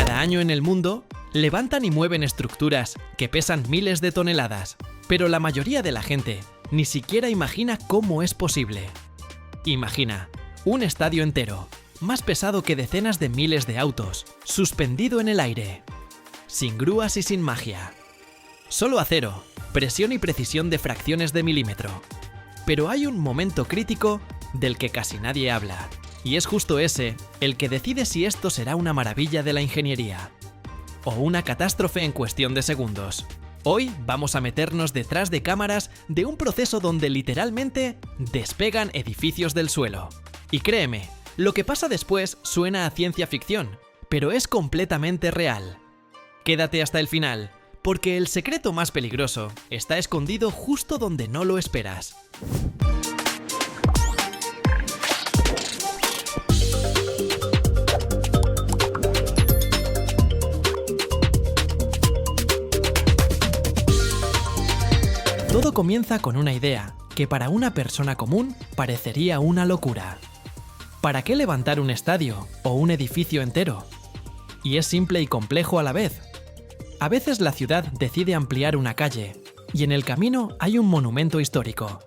Cada año en el mundo, levantan y mueven estructuras que pesan miles de toneladas, pero la mayoría de la gente ni siquiera imagina cómo es posible. Imagina, un estadio entero, más pesado que decenas de miles de autos, suspendido en el aire, sin grúas y sin magia. Solo acero, presión y precisión de fracciones de milímetro. Pero hay un momento crítico del que casi nadie habla, y es justo ese el que decide si esto será una maravilla de la ingeniería o una catástrofe en cuestión de segundos. Hoy vamos a meternos detrás de cámaras de un proceso donde literalmente despegan edificios del suelo. Y créeme, lo que pasa después suena a ciencia ficción, pero es completamente real. Quédate hasta el final, porque el secreto más peligroso está escondido justo donde no lo esperas. Todo comienza con una idea que para una persona común parecería una locura. ¿Para qué levantar un estadio o un edificio entero? Y es simple y complejo a la vez. A veces la ciudad decide ampliar una calle y en el camino hay un monumento histórico.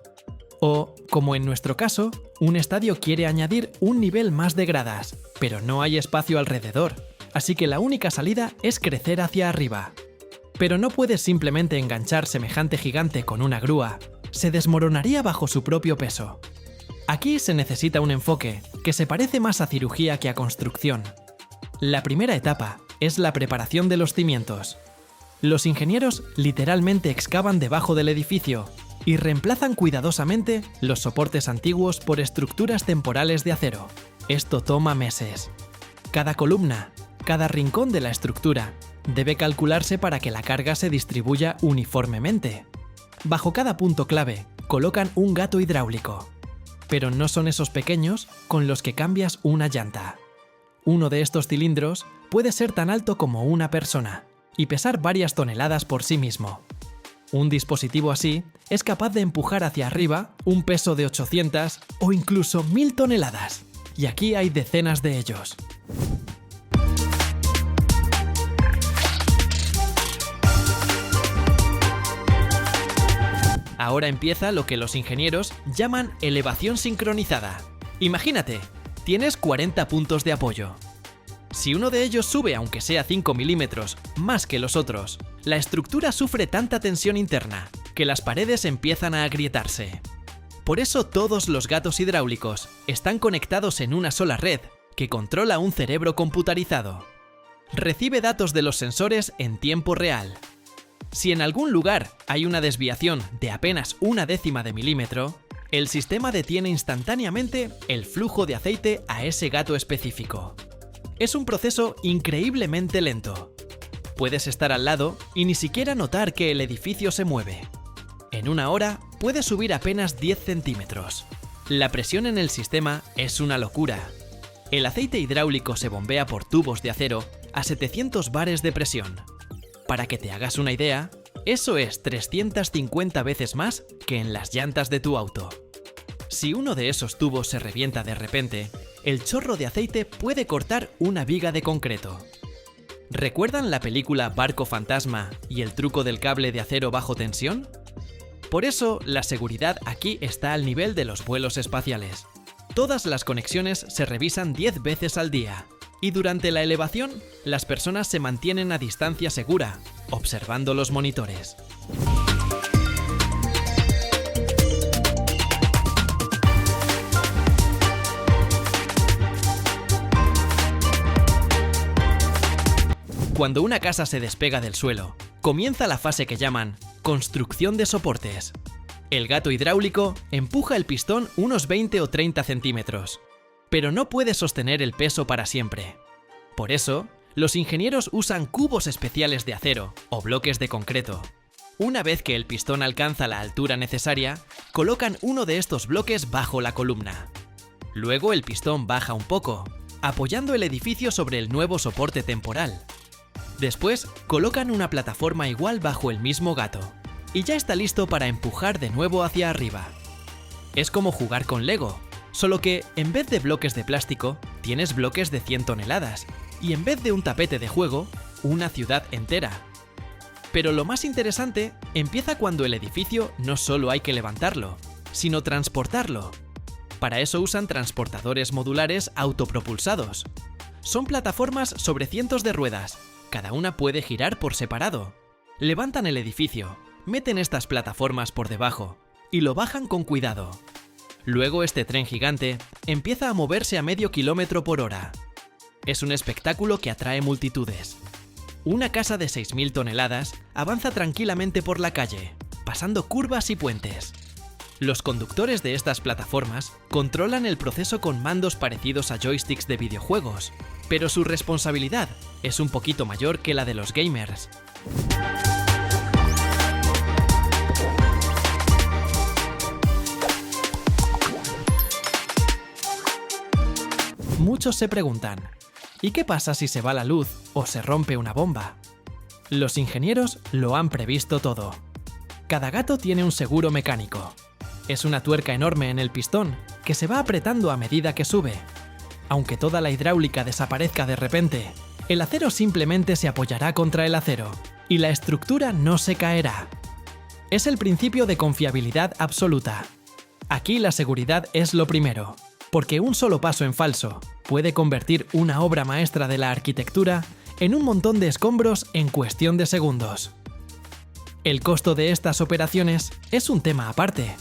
O, como en nuestro caso, un estadio quiere añadir un nivel más de gradas, pero no hay espacio alrededor, así que la única salida es crecer hacia arriba. Pero no puedes simplemente enganchar semejante gigante con una grúa, se desmoronaría bajo su propio peso. Aquí se necesita un enfoque que se parece más a cirugía que a construcción. La primera etapa es la preparación de los cimientos. Los ingenieros literalmente excavan debajo del edificio y reemplazan cuidadosamente los soportes antiguos por estructuras temporales de acero. Esto toma meses. Cada columna, cada rincón de la estructura debe calcularse para que la carga se distribuya uniformemente. Bajo cada punto clave colocan un gato hidráulico. Pero no son esos pequeños con los que cambias una llanta. Uno de estos cilindros puede ser tan alto como una persona y pesar varias toneladas por sí mismo. Un dispositivo así es capaz de empujar hacia arriba un peso de 800 o incluso 1000 toneladas. Y aquí hay decenas de ellos. Ahora empieza lo que los ingenieros llaman elevación sincronizada. Imagínate, tienes 40 puntos de apoyo. Si uno de ellos sube aunque sea 5 milímetros más que los otros, la estructura sufre tanta tensión interna que las paredes empiezan a agrietarse. Por eso todos los gatos hidráulicos están conectados en una sola red que controla un cerebro computarizado. Recibe datos de los sensores en tiempo real. Si en algún lugar hay una desviación de apenas 1/10 de milímetro, el sistema detiene instantáneamente el flujo de aceite a ese gato específico. Es un proceso increíblemente lento. Puedes estar al lado y ni siquiera notar que el edificio se mueve. En una hora puede subir apenas 10 centímetros. La presión en el sistema es una locura. El aceite hidráulico se bombea por tubos de acero a 700 bares de presión. Para que te hagas una idea, eso es 350 veces más que en las llantas de tu auto. Si uno de esos tubos se revienta de repente, el chorro de aceite puede cortar una viga de concreto. ¿Recuerdan la película Barco Fantasma y el truco del cable de acero bajo tensión? Por eso, la seguridad aquí está al nivel de los vuelos espaciales. Todas las conexiones se revisan 10 veces al día. Y durante la elevación, las personas se mantienen a distancia segura, observando los monitores. Cuando una casa se despega del suelo, comienza la fase que llaman construcción de soportes. El gato hidráulico empuja el pistón unos 20 o 30 centímetros. Pero no puede sostener el peso para siempre. Por eso, los ingenieros usan cubos especiales de acero o bloques de concreto. Una vez que el pistón alcanza la altura necesaria, colocan uno de estos bloques bajo la columna. Luego el pistón baja un poco, apoyando el edificio sobre el nuevo soporte temporal. Después, colocan una plataforma igual bajo el mismo gato, y ya está listo para empujar de nuevo hacia arriba. Es como jugar con Lego. Solo que, en vez de bloques de plástico, tienes bloques de 100 toneladas, y en vez de un tapete de juego, una ciudad entera. Pero lo más interesante empieza cuando el edificio no solo hay que levantarlo, sino transportarlo. Para eso usan transportadores modulares autopropulsados. Son plataformas sobre cientos de ruedas, cada una puede girar por separado. Levantan el edificio, meten estas plataformas por debajo y lo bajan con cuidado. Luego este tren gigante empieza a moverse a medio kilómetro por hora. Es un espectáculo que atrae multitudes. Una casa de 6.000 toneladas avanza tranquilamente por la calle, pasando curvas y puentes. Los conductores de estas plataformas controlan el proceso con mandos parecidos a joysticks de videojuegos, pero su responsabilidad es un poquito mayor que la de los gamers. Muchos se preguntan, ¿y qué pasa si se va la luz o se rompe una bomba? Los ingenieros lo han previsto todo. Cada gato tiene un seguro mecánico. Es una tuerca enorme en el pistón que se va apretando a medida que sube. Aunque toda la hidráulica desaparezca de repente, el acero simplemente se apoyará contra el acero y la estructura no se caerá. Es el principio de confiabilidad absoluta. Aquí la seguridad es lo primero, porque un solo paso en falso puede convertir una obra maestra de la arquitectura en un montón de escombros en cuestión de segundos. El costo de estas operaciones es un tema aparte.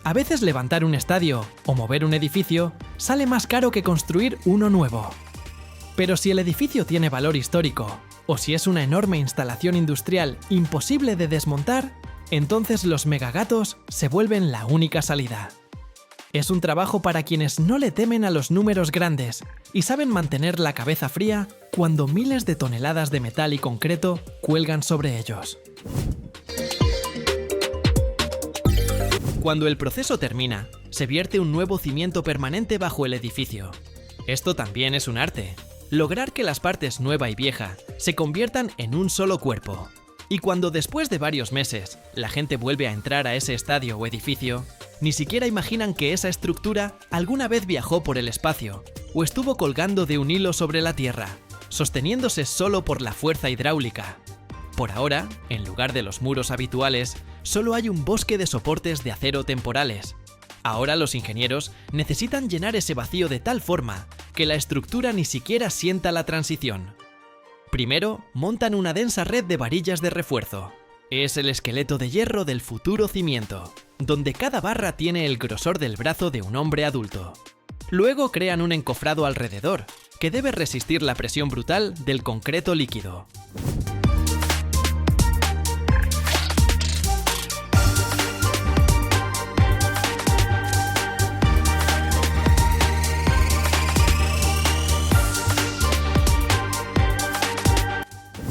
A veces levantar un estadio o mover un edificio sale más caro que construir uno nuevo. Pero si el edificio tiene valor histórico, o si es una enorme instalación industrial imposible de desmontar, entonces los megagatos se vuelven la única salida. Es un trabajo para quienes no le temen a los números grandes y saben mantener la cabeza fría cuando miles de toneladas de metal y concreto cuelgan sobre ellos. Cuando el proceso termina, se vierte un nuevo cimiento permanente bajo el edificio. Esto también es un arte. Lograr que las partes nueva y vieja se conviertan en un solo cuerpo. Y cuando después de varios meses la gente vuelve a entrar a ese estadio o edificio, ni siquiera imaginan que esa estructura alguna vez viajó por el espacio o estuvo colgando de un hilo sobre la Tierra, sosteniéndose solo por la fuerza hidráulica. Por ahora, en lugar de los muros habituales, solo hay un bosque de soportes de acero temporales. Ahora los ingenieros necesitan llenar ese vacío de tal forma que la estructura ni siquiera sienta la transición. Primero, montan una densa red de varillas de refuerzo. Es el esqueleto de hierro del futuro cimiento, donde cada barra tiene el grosor del brazo de un hombre adulto. Luego crean un encofrado alrededor, que debe resistir la presión brutal del concreto líquido.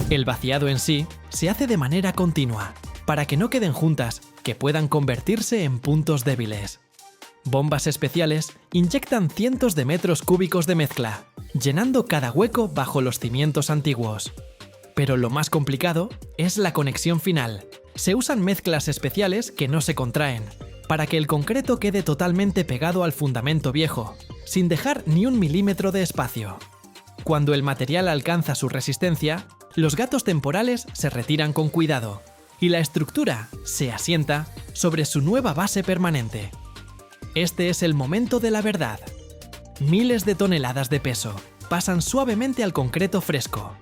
El vaciado en sí se hace de manera continua, para que no queden juntas, que puedan convertirse en puntos débiles. Bombas especiales inyectan cientos de metros cúbicos de mezcla, llenando cada hueco bajo los cimientos antiguos. Pero lo más complicado es la conexión final. Se usan mezclas especiales que no se contraen, para que el concreto quede totalmente pegado al fundamento viejo, sin dejar ni un milímetro de espacio. Cuando el material alcanza su resistencia, los gatos temporales se retiran con cuidado y la estructura se asienta sobre su nueva base permanente. Este es el momento de la verdad. Miles de toneladas de peso pasan suavemente al concreto fresco.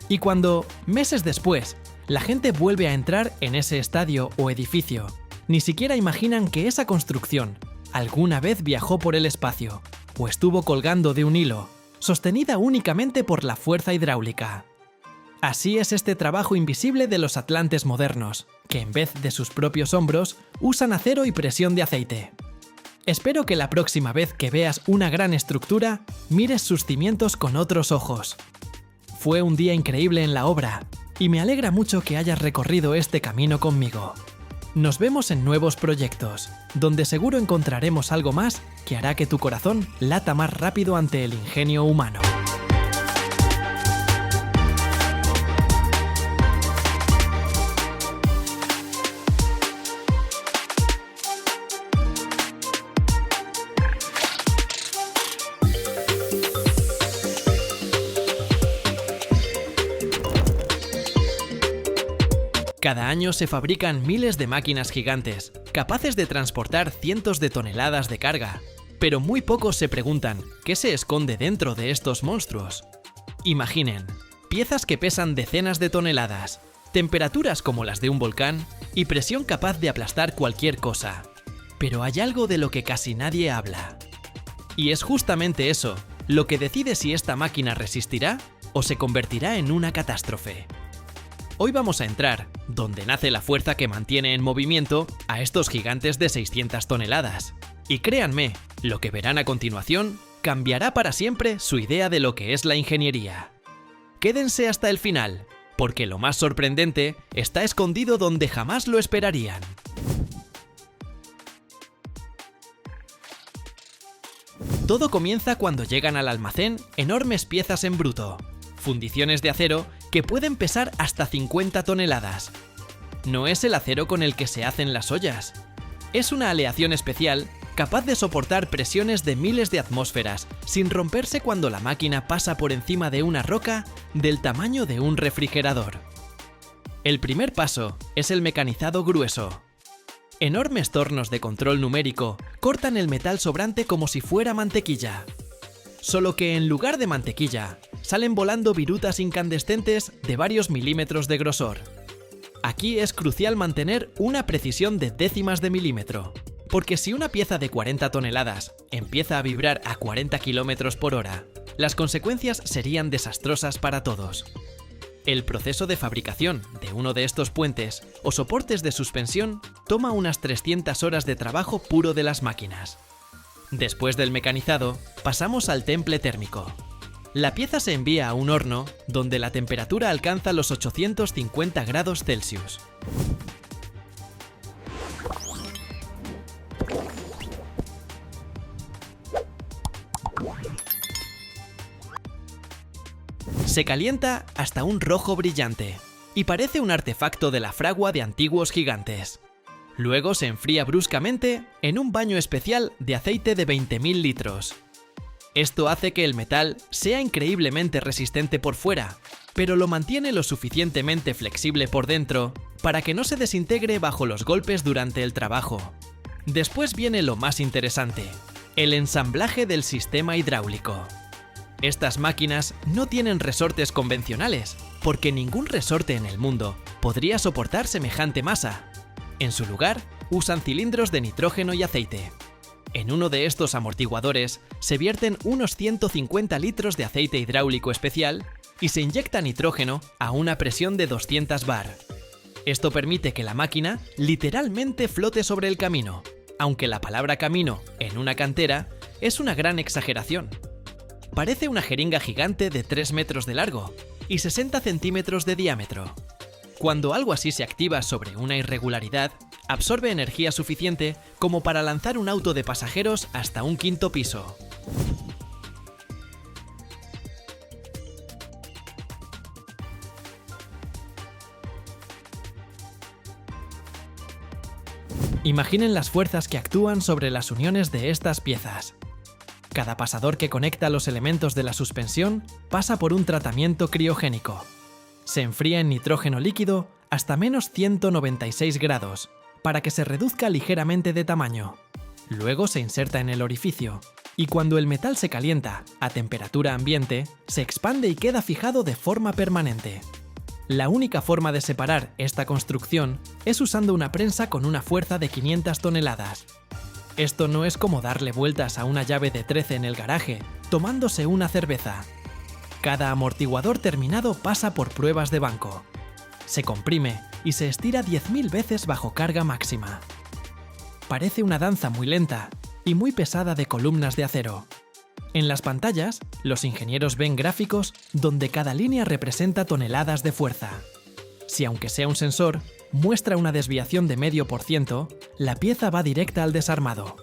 Y cuando, meses después, la gente vuelve a entrar en ese estadio o edificio, ni siquiera imaginan que esa construcción alguna vez viajó por el espacio o estuvo colgando de un hilo, sostenida únicamente por la fuerza hidráulica. Así es este trabajo invisible de los atlantes modernos, que en vez de sus propios hombros, usan acero y presión de aceite. Espero que la próxima vez que veas una gran estructura, mires sus cimientos con otros ojos. Fue un día increíble en la obra, y me alegra mucho que hayas recorrido este camino conmigo. Nos vemos en nuevos proyectos, donde seguro encontraremos algo más que hará que tu corazón lata más rápido ante el ingenio humano. Cada año se fabrican miles de máquinas gigantes, capaces de transportar cientos de toneladas de carga, pero muy pocos se preguntan qué se esconde dentro de estos monstruos. Imaginen, piezas que pesan decenas de toneladas, temperaturas como las de un volcán y presión capaz de aplastar cualquier cosa. Pero hay algo de lo que casi nadie habla. Y es justamente eso lo que decide si esta máquina resistirá o se convertirá en una catástrofe. Hoy vamos a entrar donde nace la fuerza que mantiene en movimiento a estos gigantes de 600 toneladas. Y créanme, lo que verán a continuación cambiará para siempre su idea de lo que es la ingeniería. Quédense hasta el final, porque lo más sorprendente está escondido donde jamás lo esperarían. Todo comienza cuando llegan al almacén enormes piezas en bruto, fundiciones de acero que pueden pesar hasta 50 toneladas. No es el acero con el que se hacen las ollas. Es una aleación especial capaz de soportar presiones de miles de atmósferas sin romperse cuando la máquina pasa por encima de una roca del tamaño de un refrigerador. El primer paso es el mecanizado grueso. Enormes tornos de control numérico cortan el metal sobrante como si fuera mantequilla. Solo que en lugar de mantequilla, salen volando virutas incandescentes de varios milímetros de grosor. Aquí es crucial mantener una precisión de décimas de milímetro, porque si una pieza de 40 toneladas empieza a vibrar a 40 km por hora, las consecuencias serían desastrosas para todos. El proceso de fabricación de uno de estos puentes o soportes de suspensión toma unas 300 horas de trabajo puro de las máquinas. Después del mecanizado, pasamos al temple térmico. La pieza se envía a un horno donde la temperatura alcanza los 850 grados Celsius. Se calienta hasta un rojo brillante y parece un artefacto de la fragua de antiguos gigantes. Luego se enfría bruscamente en un baño especial de aceite de 20.000 litros. Esto hace que el metal sea increíblemente resistente por fuera, pero lo mantiene lo suficientemente flexible por dentro para que no se desintegre bajo los golpes durante el trabajo. Después viene lo más interesante, el ensamblaje del sistema hidráulico. Estas máquinas no tienen resortes convencionales, porque ningún resorte en el mundo podría soportar semejante masa. En su lugar, usan cilindros de nitrógeno y aceite. En uno de estos amortiguadores se vierten unos 150 litros de aceite hidráulico especial y se inyecta nitrógeno a una presión de 200 bar. Esto permite que la máquina literalmente flote sobre el camino, aunque la palabra camino en una cantera es una gran exageración. Parece una jeringa gigante de 3 metros de largo y 60 centímetros de diámetro. Cuando algo así se activa sobre una irregularidad, absorbe energía suficiente como para lanzar un auto de pasajeros hasta un 5.º piso. Imaginen las fuerzas que actúan sobre las uniones de estas piezas. Cada pasador que conecta los elementos de la suspensión pasa por un tratamiento criogénico. Se enfría en nitrógeno líquido hasta menos 196 grados, para que se reduzca ligeramente de tamaño. Luego se inserta en el orificio, y cuando el metal se calienta a temperatura ambiente, se expande y queda fijado de forma permanente. La única forma de separar esta construcción es usando una prensa con una fuerza de 500 toneladas. Esto no es como darle vueltas a una llave de 13 en el garaje, tomándose una cerveza. Cada amortiguador terminado pasa por pruebas de banco. Se comprime y se estira 10.000 veces bajo carga máxima. Parece una danza muy lenta y muy pesada de columnas de acero. En las pantallas, los ingenieros ven gráficos donde cada línea representa toneladas de fuerza. Si aunque sea un sensor, muestra una desviación de 0,5%, la pieza va directa al desarmado.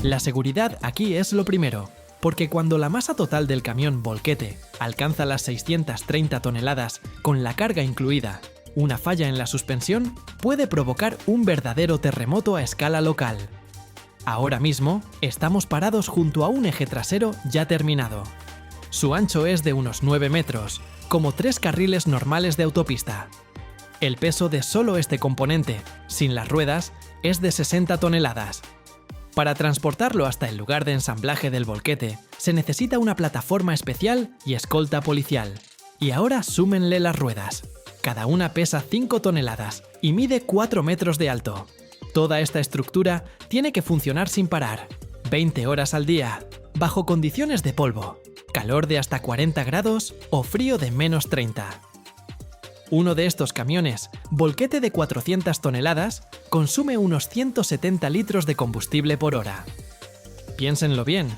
La seguridad aquí es lo primero, porque cuando la masa total del camión volquete alcanza las 630 toneladas con la carga incluida, una falla en la suspensión puede provocar un verdadero terremoto a escala local. Ahora mismo estamos parados junto a un eje trasero ya terminado. Su ancho es de unos 9 metros, como 3 carriles normales de autopista. El peso de solo este componente, sin las ruedas, es de 60 toneladas. Para transportarlo hasta el lugar de ensamblaje del volquete, se necesita una plataforma especial y escolta policial. Y ahora súmenle las ruedas. Cada una pesa 5 toneladas y mide 4 metros de alto. Toda esta estructura tiene que funcionar sin parar, 20 horas al día, bajo condiciones de polvo, calor de hasta 40 grados o frío de menos 30. Uno de estos camiones, volquete de 400 toneladas, consume unos 170 litros de combustible por hora. Piénsenlo bien,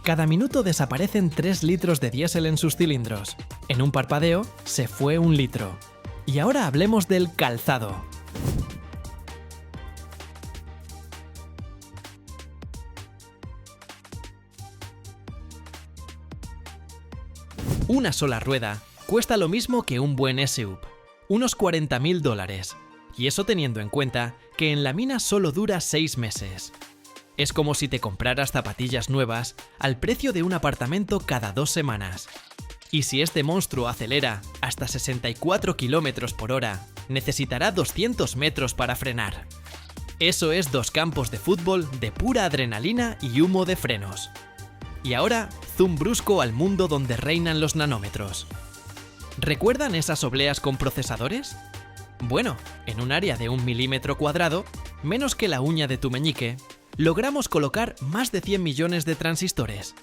cada minuto desaparecen 3 litros de diésel en sus cilindros. En un parpadeo se fue 1 litro. Y ahora hablemos del calzado. Una sola rueda cuesta lo mismo que un buen SUV, unos $40.000, y eso teniendo en cuenta que en la mina solo dura 6 meses. Es como si te compraras zapatillas nuevas al precio de un apartamento cada 2 semanas. Y si este monstruo acelera hasta 64 km por hora, necesitará 200 metros para frenar. Eso es 2 campos de fútbol de pura adrenalina y humo de frenos. Y ahora, zoom brusco al mundo donde reinan los nanómetros. ¿Recuerdan esas obleas con procesadores? Bueno, en un área de 1 milímetro cuadrado, menos que la uña de tu meñique, logramos colocar más de 100 millones de transistores.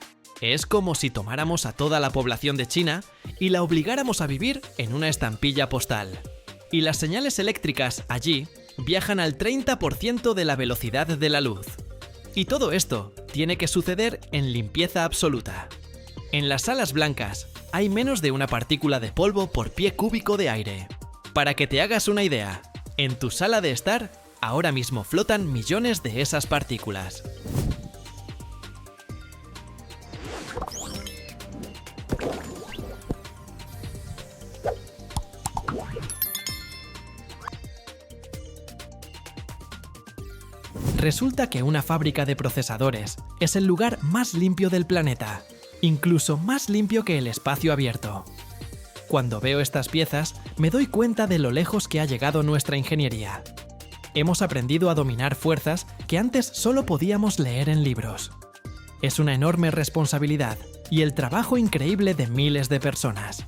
Es como si tomáramos a toda la población de China y la obligáramos a vivir en una estampilla postal. Y las señales eléctricas allí viajan al 30% de la velocidad de la luz. Y todo esto tiene que suceder en limpieza absoluta. En las salas blancas hay menos de una partícula de polvo por pie cúbico de aire. Para que te hagas una idea, en tu sala de estar ahora mismo flotan millones de esas partículas. Resulta que una fábrica de procesadores es el lugar más limpio del planeta, incluso más limpio que el espacio abierto. Cuando veo estas piezas, me doy cuenta de lo lejos que ha llegado nuestra ingeniería. Hemos aprendido a dominar fuerzas que antes solo podíamos leer en libros. Es una enorme responsabilidad y el trabajo increíble de miles de personas.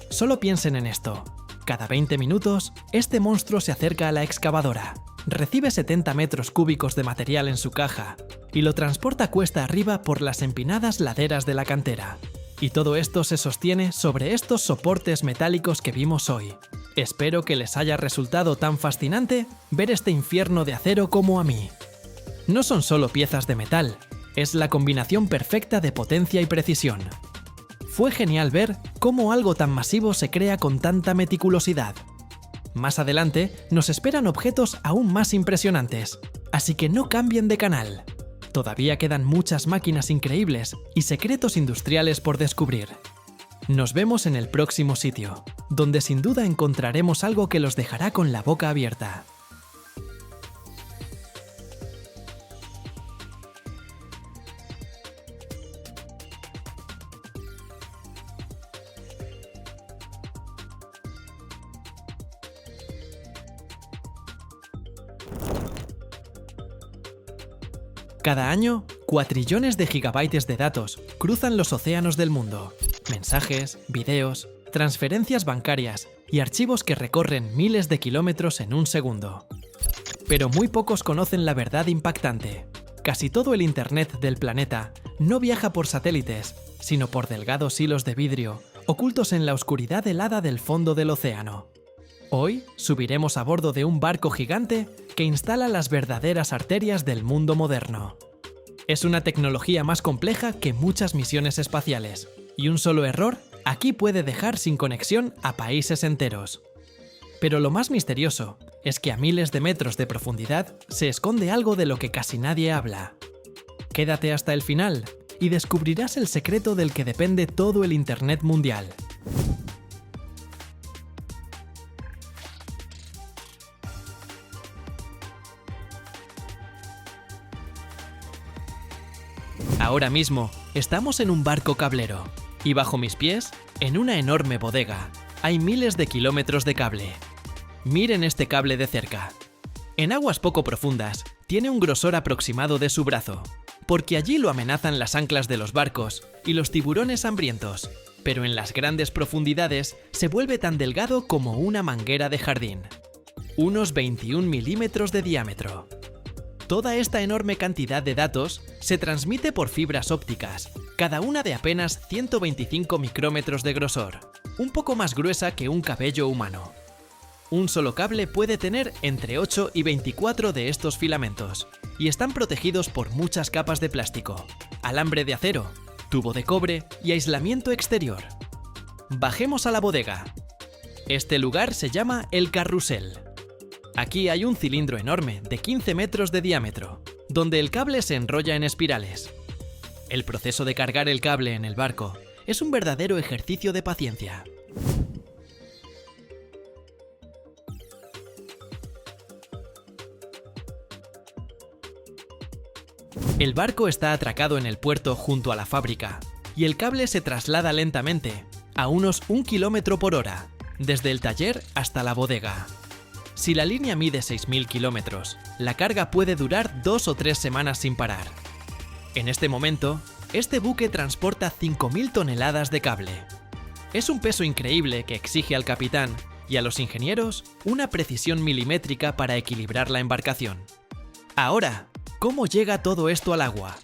Solo piensen en esto. Cada 20 minutos, este monstruo se acerca a la excavadora, recibe 70 metros cúbicos de material en su caja y lo transporta cuesta arriba por las empinadas laderas de la cantera. Y todo esto se sostiene sobre estos soportes metálicos que vimos hoy. Espero que les haya resultado tan fascinante ver este infierno de acero como a mí. No son solo piezas de metal, es la combinación perfecta de potencia y precisión. Fue genial ver cómo algo tan masivo se crea con tanta meticulosidad. Más adelante nos esperan objetos aún más impresionantes, así que no cambien de canal. Todavía quedan muchas máquinas increíbles y secretos industriales por descubrir. Nos vemos en el próximo sitio, donde sin duda encontraremos algo que los dejará con la boca abierta. Cada año, cuatrillones de gigabytes de datos cruzan los océanos del mundo. Mensajes, videos, transferencias bancarias y archivos que recorren miles de kilómetros en un segundo. Pero muy pocos conocen la verdad impactante. Casi todo el Internet del planeta no viaja por satélites, sino por delgados hilos de vidrio ocultos en la oscuridad helada del fondo del océano. Hoy subiremos a bordo de un barco gigante que instala las verdaderas arterias del mundo moderno. Es una tecnología más compleja que muchas misiones espaciales, y un solo error aquí puede dejar sin conexión a países enteros. Pero lo más misterioso es que a miles de metros de profundidad se esconde algo de lo que casi nadie habla. Quédate hasta el final y descubrirás el secreto del que depende todo el Internet mundial. Ahora mismo estamos en un barco cablero y bajo mis pies, en una enorme bodega, hay miles de kilómetros de cable. Miren este cable de cerca. En aguas poco profundas, tiene un grosor aproximado de su brazo, porque allí lo amenazan las anclas de los barcos y los tiburones hambrientos, pero en las grandes profundidades se vuelve tan delgado como una manguera de jardín. Unos 21 milímetros de diámetro. Toda esta enorme cantidad de datos se transmite por fibras ópticas, cada una de apenas 125 micrómetros de grosor, un poco más gruesa que un cabello humano. Un solo cable puede tener entre 8 y 24 de estos filamentos, y están protegidos por muchas capas de plástico, alambre de acero, tubo de cobre y aislamiento exterior. Bajemos a la bodega. Este lugar se llama el carrusel. Aquí hay un cilindro enorme de 15 metros de diámetro, donde el cable se enrolla en espirales. El proceso de cargar el cable en el barco es un verdadero ejercicio de paciencia. El barco está atracado en el puerto junto a la fábrica, y el cable se traslada lentamente, a unos 1 km por hora, desde el taller hasta la bodega. Si la línea mide 6.000 kilómetros, la carga puede durar 2 o 3 semanas sin parar. En este momento, este buque transporta 5.000 toneladas de cable. Es un peso increíble que exige al capitán y a los ingenieros una precisión milimétrica para equilibrar la embarcación. Ahora, ¿cómo llega todo esto al agua?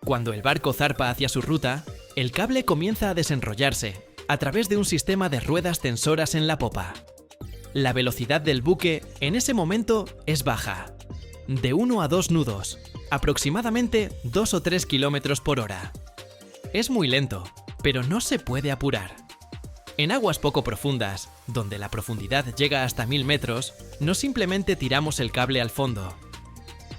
Cuando el barco zarpa hacia su ruta, el cable comienza a desenrollarse a través de un sistema de ruedas tensoras en la popa. La velocidad del buque en ese momento es baja, de 1 a 2 nudos, aproximadamente 2 o 3 km por hora. Es muy lento, pero no se puede apurar. En aguas poco profundas, donde la profundidad llega hasta 1000 metros, no simplemente tiramos el cable al fondo.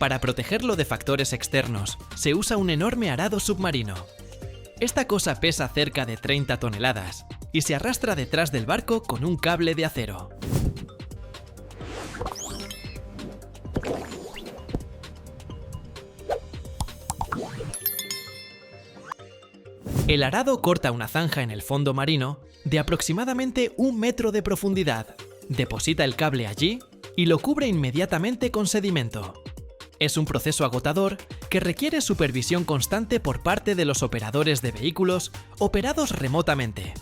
Para protegerlo de factores externos, se usa un enorme arado submarino. Esta cosa pesa cerca de 30 toneladas y se arrastra detrás del barco con un cable de acero. El arado corta una zanja en el fondo marino de aproximadamente 1 metro de profundidad, deposita el cable allí y lo cubre inmediatamente con sedimento. Es un proceso agotador que requiere supervisión constante por parte de los operadores de vehículos operados remotamente.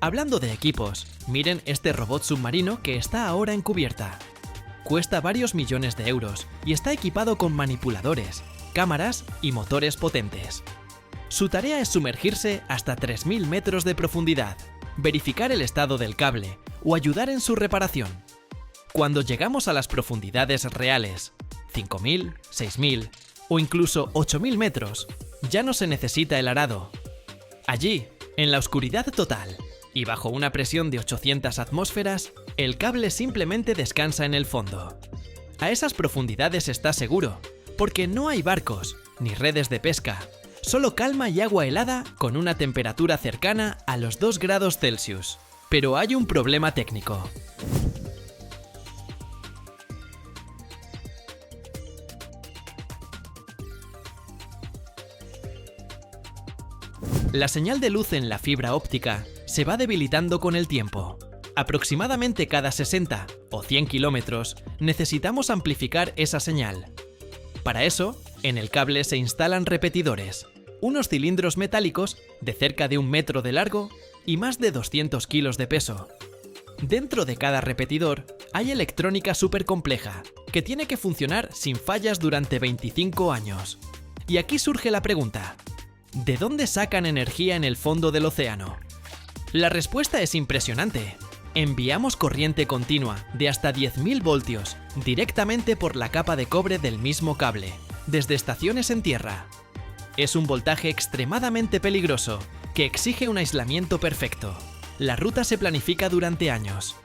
Hablando de equipos, miren este robot submarino que está ahora en cubierta. Cuesta varios millones de euros y está equipado con manipuladores, cámaras y motores potentes. Su tarea es sumergirse hasta 3.000 metros de profundidad, verificar el estado del cable o ayudar en su reparación. Cuando llegamos a las profundidades reales, 5.000, 6.000 o incluso 8.000 metros, ya no se necesita el arado. Allí, en la oscuridad total y bajo una presión de 800 atmósferas, el cable simplemente descansa en el fondo. A esas profundidades está seguro, porque no hay barcos ni redes de pesca, solo calma y agua helada con una temperatura cercana a los 2 grados Celsius. Pero hay un problema técnico. La señal de luz en la fibra óptica se va debilitando con el tiempo. Aproximadamente cada 60 o 100 kilómetros necesitamos amplificar esa señal. Para eso, en el cable se instalan repetidores, unos cilindros metálicos de cerca de 1 metro de largo y más de 200 kilos de peso. Dentro de cada repetidor hay electrónica súper compleja que tiene que funcionar sin fallas durante 25 años. Y aquí surge la pregunta: ¿de dónde sacan energía en el fondo del océano? La respuesta es impresionante. Enviamos corriente continua de hasta 10.000 voltios directamente por la capa de cobre del mismo cable, desde estaciones en tierra. Es un voltaje extremadamente peligroso que exige un aislamiento perfecto. La ruta se planifica durante años.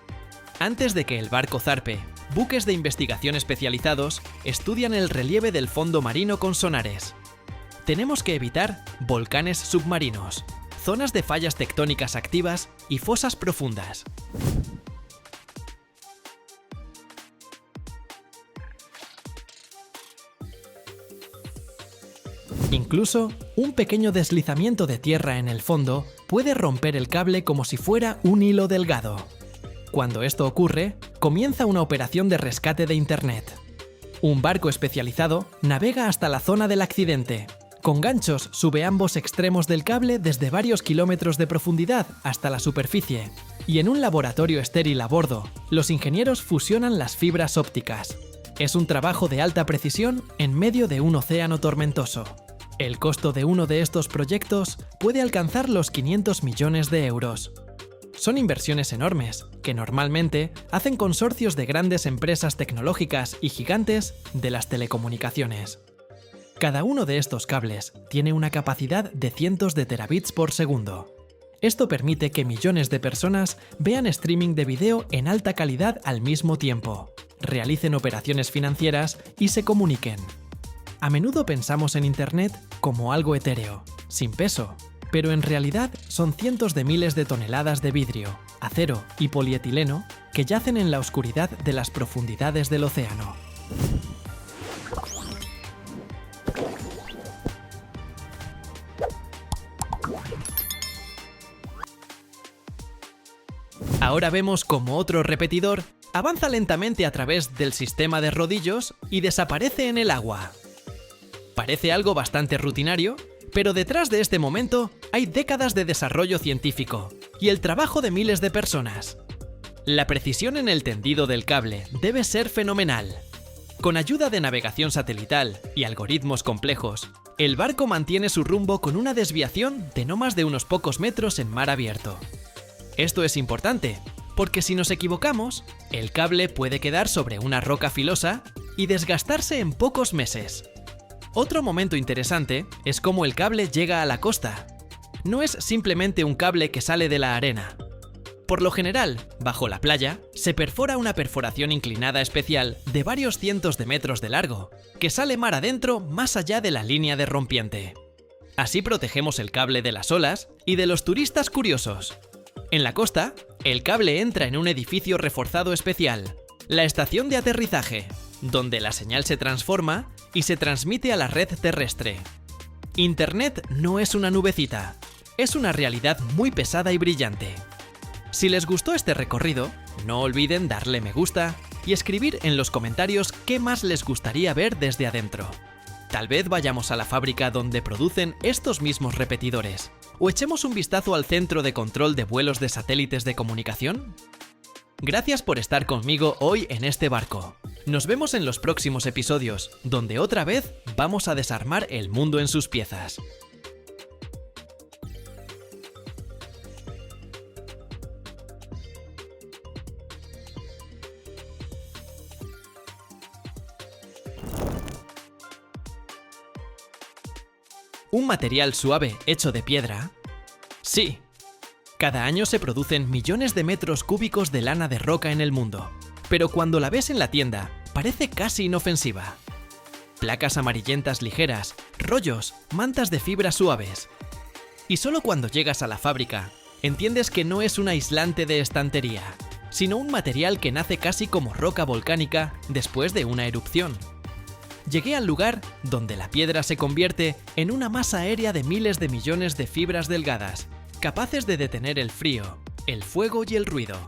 Antes de que el barco zarpe, buques de investigación especializados estudian el relieve del fondo marino con sonares. Tenemos que evitar volcanes submarinos, zonas de fallas tectónicas activas y fosas profundas. Incluso, un pequeño deslizamiento de tierra en el fondo puede romper el cable como si fuera un hilo delgado. Cuando esto ocurre, comienza una operación de rescate de Internet. Un barco especializado navega hasta la zona del accidente. Con ganchos sube ambos extremos del cable desde varios kilómetros de profundidad hasta la superficie. Y en un laboratorio estéril a bordo, los ingenieros fusionan las fibras ópticas. Es un trabajo de alta precisión en medio de un océano tormentoso. El costo de uno de estos proyectos puede alcanzar los 500 millones de euros. Son inversiones enormes, que normalmente hacen consorcios de grandes empresas tecnológicas y gigantes de las telecomunicaciones. Cada uno de estos cables tiene una capacidad de cientos de terabits por segundo. Esto permite que millones de personas vean streaming de video en alta calidad al mismo tiempo, realicen operaciones financieras y se comuniquen. A menudo pensamos en Internet como algo etéreo, sin peso, pero en realidad son cientos de miles de toneladas de vidrio, acero y polietileno que yacen en la oscuridad de las profundidades del océano. Ahora vemos cómo otro repetidor avanza lentamente a través del sistema de rodillos y desaparece en el agua. Parece algo bastante rutinario, pero detrás de este momento hay décadas de desarrollo científico y el trabajo de miles de personas. La precisión en el tendido del cable debe ser fenomenal. Con ayuda de navegación satelital y algoritmos complejos, el barco mantiene su rumbo con una desviación de no más de unos pocos metros en mar abierto. Esto es importante, porque si nos equivocamos, el cable puede quedar sobre una roca filosa y desgastarse en pocos meses. Otro momento interesante es cómo el cable llega a la costa. No es simplemente un cable que sale de la arena. Por lo general, bajo la playa, se perfora una perforación inclinada especial de varios cientos de metros de largo, que sale mar adentro más allá de la línea de rompiente. Así protegemos el cable de las olas y de los turistas curiosos. En la costa, el cable entra en un edificio reforzado especial, la estación de aterrizaje, donde la señal se transforma y se transmite a la red terrestre. Internet no es una nubecita, es una realidad muy pesada y brillante. Si les gustó este recorrido, no olviden darle me gusta y escribir en los comentarios qué más les gustaría ver desde adentro. Tal vez vayamos a la fábrica donde producen estos mismos repetidores, o echemos un vistazo al centro de control de vuelos de satélites de comunicación. Gracias por estar conmigo hoy en este barco. Nos vemos en los próximos episodios, donde otra vez vamos a desarmar el mundo en sus piezas. ¿Un material suave hecho de piedra? Sí. Cada año se producen millones de metros cúbicos de lana de roca en el mundo, pero cuando la ves en la tienda, parece casi inofensiva. Placas amarillentas ligeras, rollos, mantas de fibras suaves. Y solo cuando llegas a la fábrica, entiendes que no es un aislante de estantería, sino un material que nace casi como roca volcánica después de una erupción. Llegué al lugar donde la piedra se convierte en una masa aérea de miles de millones de fibras delgadas, capaces de detener el frío, el fuego y el ruido.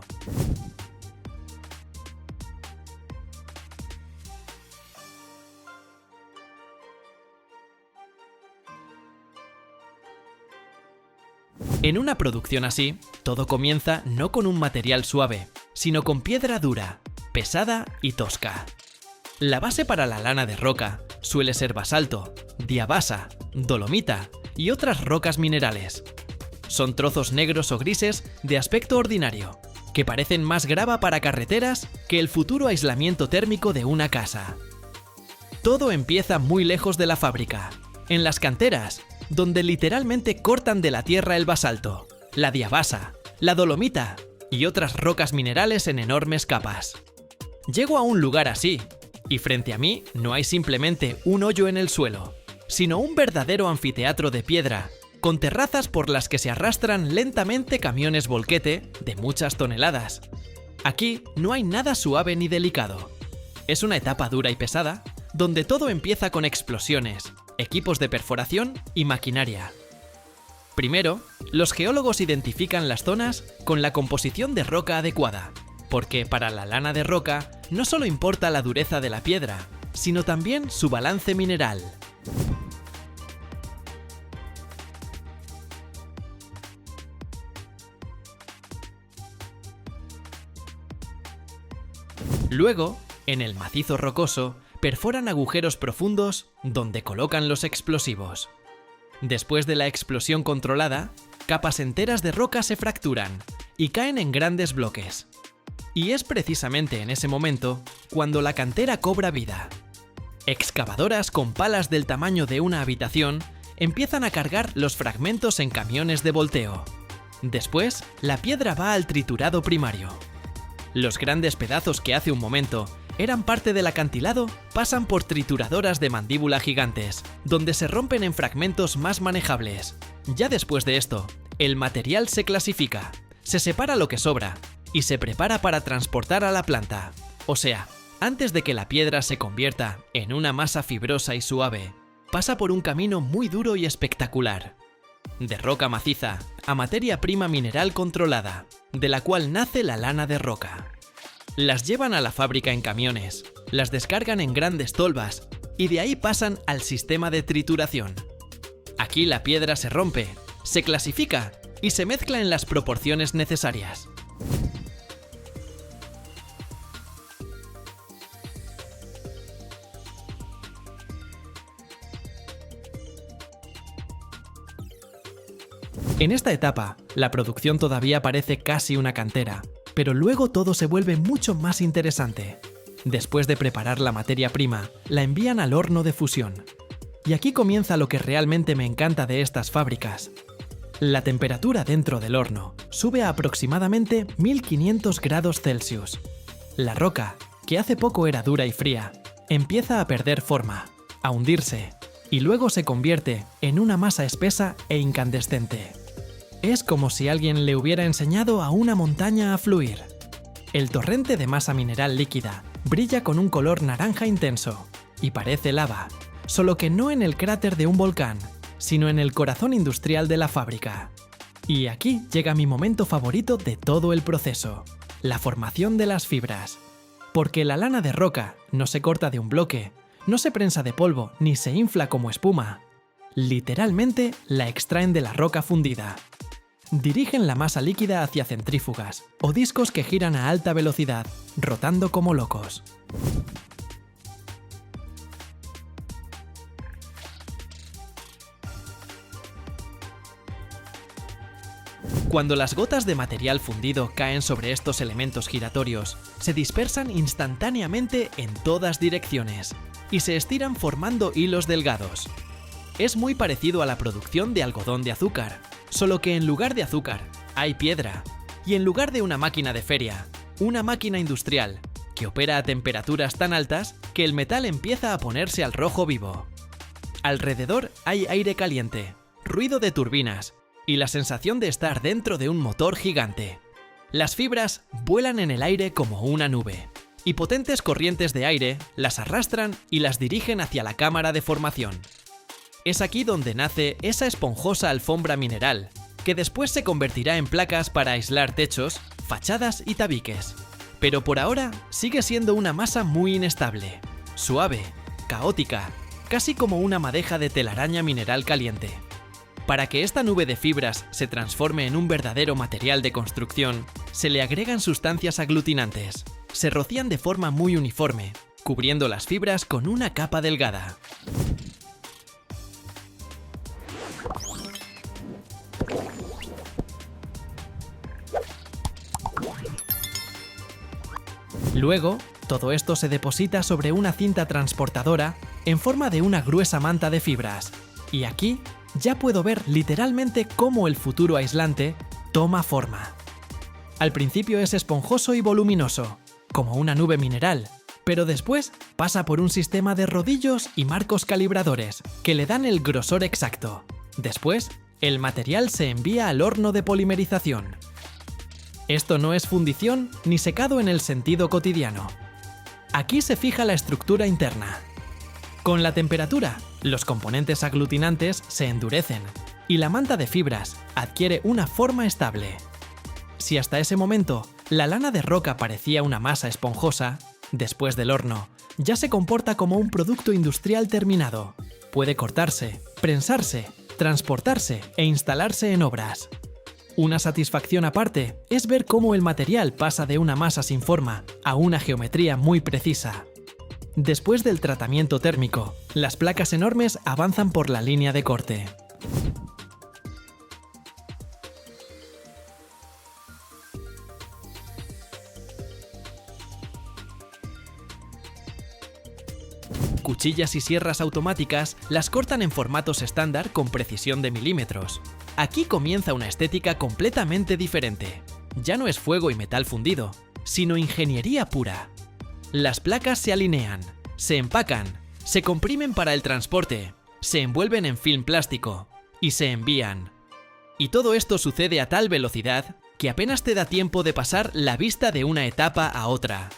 En una producción así, todo comienza no con un material suave, sino con piedra dura, pesada y tosca. La base para la lana de roca suele ser basalto, diabasa, dolomita y otras rocas minerales. Son trozos negros o grises de aspecto ordinario, que parecen más grava para carreteras que el futuro aislamiento térmico de una casa. Todo empieza muy lejos de la fábrica, en las canteras, donde literalmente cortan de la tierra el basalto, la diabasa, la dolomita y otras rocas minerales en enormes capas. Llego a un lugar así, y frente a mí no hay simplemente un hoyo en el suelo, sino un verdadero anfiteatro de piedra, con terrazas por las que se arrastran lentamente camiones volquete de muchas toneladas. Aquí no hay nada suave ni delicado. Es una etapa dura y pesada, donde todo empieza con explosiones, equipos de perforación y maquinaria. Primero, los geólogos identifican las zonas con la composición de roca adecuada, porque para la lana de roca no solo importa la dureza de la piedra, sino también su balance mineral. Luego, en el macizo rocoso, perforan agujeros profundos donde colocan los explosivos. Después de la explosión controlada, capas enteras de roca se fracturan y caen en grandes bloques. Y es precisamente en ese momento cuando la cantera cobra vida. Excavadoras con palas del tamaño de una habitación empiezan a cargar los fragmentos en camiones de volteo. Después, la piedra va al triturado primario. Los grandes pedazos que hace un momento eran parte del acantilado pasan por trituradoras de mandíbula gigantes, donde se rompen en fragmentos más manejables. Ya después de esto, el material se clasifica, se separa lo que sobra y se prepara para transportar a la planta. O sea, antes de que la piedra se convierta en una masa fibrosa y suave, pasa por un camino muy duro y espectacular. De roca maciza a materia prima mineral controlada, de la cual nace la lana de roca. Las llevan a la fábrica en camiones, las descargan en grandes tolvas y de ahí pasan al sistema de trituración. Aquí la piedra se rompe, se clasifica y se mezcla en las proporciones necesarias. En esta etapa, la producción todavía parece casi una cantera, pero luego todo se vuelve mucho más interesante. Después de preparar la materia prima, la envían al horno de fusión. Y aquí comienza lo que realmente me encanta de estas fábricas. La temperatura dentro del horno sube a aproximadamente 1500 grados Celsius. La roca, que hace poco era dura y fría, empieza a perder forma, a hundirse, y luego se convierte en una masa espesa e incandescente. Es como si alguien le hubiera enseñado a una montaña a fluir. El torrente de masa mineral líquida brilla con un color naranja intenso y parece lava, solo que no en el cráter de un volcán, sino en el corazón industrial de la fábrica. Y aquí llega mi momento favorito de todo el proceso, la formación de las fibras. Porque la lana de roca no se corta de un bloque, no se prensa de polvo ni se infla como espuma. Literalmente la extraen de la roca fundida. Dirigen la masa líquida hacia centrífugas o discos que giran a alta velocidad, rotando como locos. Cuando las gotas de material fundido caen sobre estos elementos giratorios, se dispersan instantáneamente en todas direcciones y se estiran formando hilos delgados. Es muy parecido a la producción de algodón de azúcar, solo que en lugar de azúcar hay piedra, y en lugar de una máquina de feria, una máquina industrial que opera a temperaturas tan altas que el metal empieza a ponerse al rojo vivo. Alrededor hay aire caliente, ruido de turbinas y la sensación de estar dentro de un motor gigante. Las fibras vuelan en el aire como una nube, y potentes corrientes de aire las arrastran y las dirigen hacia la cámara de formación. Es aquí donde nace esa esponjosa alfombra mineral, que después se convertirá en placas para aislar techos, fachadas y tabiques. Pero por ahora sigue siendo una masa muy inestable, suave, caótica, casi como una madeja de telaraña mineral caliente. Para que esta nube de fibras se transforme en un verdadero material de construcción, se le agregan sustancias aglutinantes. Se rocían de forma muy uniforme, cubriendo las fibras con una capa delgada. Luego, todo esto se deposita sobre una cinta transportadora en forma de una gruesa manta de fibras. Y aquí ya puedo ver literalmente cómo el futuro aislante toma forma. Al principio es esponjoso y voluminoso, como una nube mineral, pero después pasa por un sistema de rodillos y marcos calibradores que le dan el grosor exacto. Después, el material se envía al horno de polimerización. Esto no es fundición ni secado en el sentido cotidiano. Aquí se fija la estructura interna. Con la temperatura, Los componentes aglutinantes se endurecen y la manta de fibras adquiere una forma estable. Si hasta ese momento la lana de roca parecía una masa esponjosa, después del horno ya se comporta como un producto industrial terminado. Puede cortarse, prensarse, transportarse e instalarse en obras. Una satisfacción aparte es ver cómo el material pasa de una masa sin forma a una geometría muy precisa. Después del tratamiento térmico, las placas enormes avanzan por la línea de corte. Cuchillas y sierras automáticas las cortan en formatos estándar con precisión de milímetros. Aquí comienza una estética completamente diferente. Ya no es fuego y metal fundido, sino ingeniería pura. Las placas se alinean, se empacan, se comprimen para el transporte, se envuelven en film plástico y se envían. Y todo esto sucede a tal velocidad que apenas te da tiempo de pasar la vista de una etapa a otra.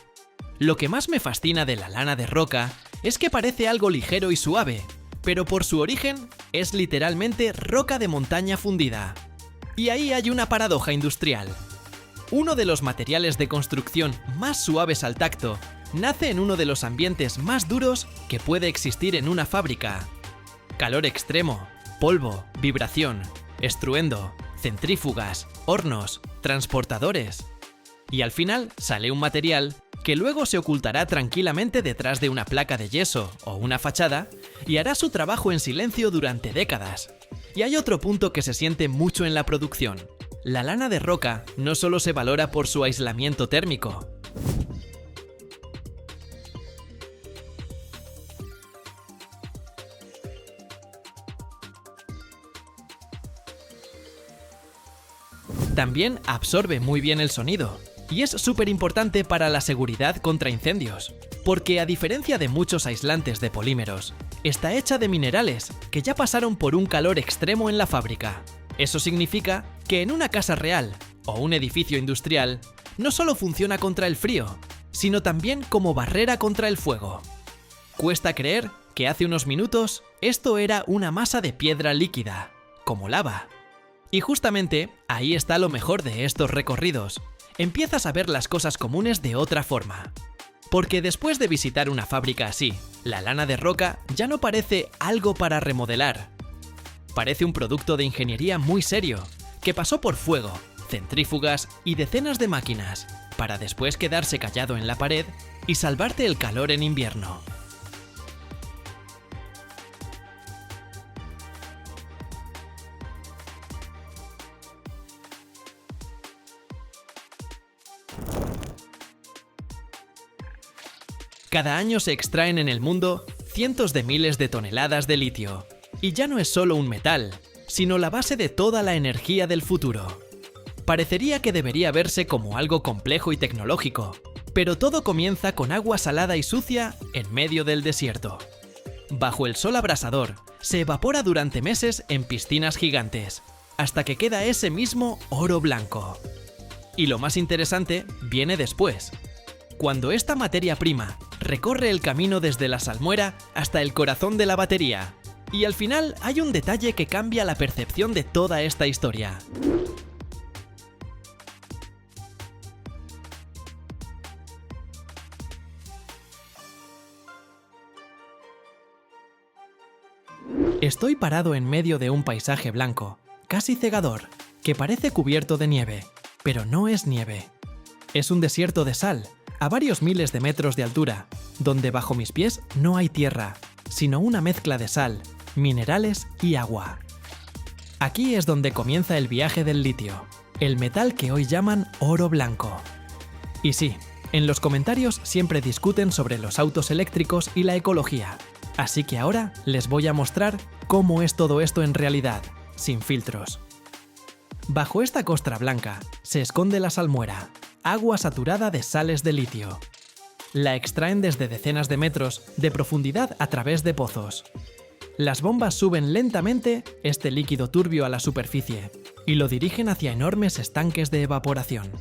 Lo que más me fascina de la lana de roca es que parece algo ligero y suave, pero por su origen es literalmente roca de montaña fundida. Y ahí hay una paradoja industrial. Uno de los materiales de construcción más suaves al tacto nace en uno de los ambientes más duros que puede existir en una fábrica. Calor extremo, polvo, vibración, estruendo, centrífugas, hornos, transportadores. Y al final sale un material que luego se ocultará tranquilamente detrás de una placa de yeso o una fachada y hará su trabajo en silencio durante décadas. Y hay otro punto que se siente mucho en la producción. La lana de roca no solo se valora por su aislamiento térmico. También absorbe muy bien el sonido. Y es súper importante para la seguridad contra incendios, porque a diferencia de muchos aislantes de polímeros, está hecha de minerales que ya pasaron por un calor extremo en la fábrica. Eso significa que en una casa real o un edificio industrial no solo funciona contra el frío, sino también como barrera contra el fuego. Cuesta creer que hace unos minutos esto era una masa de piedra líquida, como lava. Y justamente ahí está lo mejor de estos recorridos. Empiezas a ver las cosas comunes de otra forma. Porque después de visitar una fábrica así, la lana de roca ya no parece algo para remodelar. Parece un producto de ingeniería muy serio, que pasó por fuego, centrífugas y decenas de máquinas, para después quedarse callado en la pared y salvarte el calor en invierno. Cada año se extraen en el mundo cientos de miles de toneladas de litio. Y ya no es solo un metal, sino la base de toda la energía del futuro. Parecería que debería verse como algo complejo y tecnológico, pero todo comienza con agua salada y sucia en medio del desierto. Bajo el sol abrasador, se evapora durante meses en piscinas gigantes, hasta que queda ese mismo oro blanco. Y lo más interesante viene después. Cuando esta materia prima recorre el camino desde la salmuera hasta el corazón de la batería. Y al final hay un detalle que cambia la percepción de toda esta historia. Estoy parado en medio de un paisaje blanco, casi cegador, que parece cubierto de nieve, pero no es nieve. Es un desierto de sal, a varios miles de metros de altura, donde bajo mis pies no hay tierra, sino una mezcla de sal, minerales y agua. Aquí es donde comienza el viaje del litio, el metal que hoy llaman oro blanco. Y sí, en los comentarios siempre discuten sobre los autos eléctricos y la ecología, así que ahora les voy a mostrar cómo es todo esto en realidad, sin filtros. Bajo esta costra blanca se esconde la salmuera, agua saturada de sales de litio. La extraen desde decenas de metros de profundidad a través de pozos. Las bombas suben lentamente este líquido turbio a la superficie y lo dirigen hacia enormes estanques de evaporación.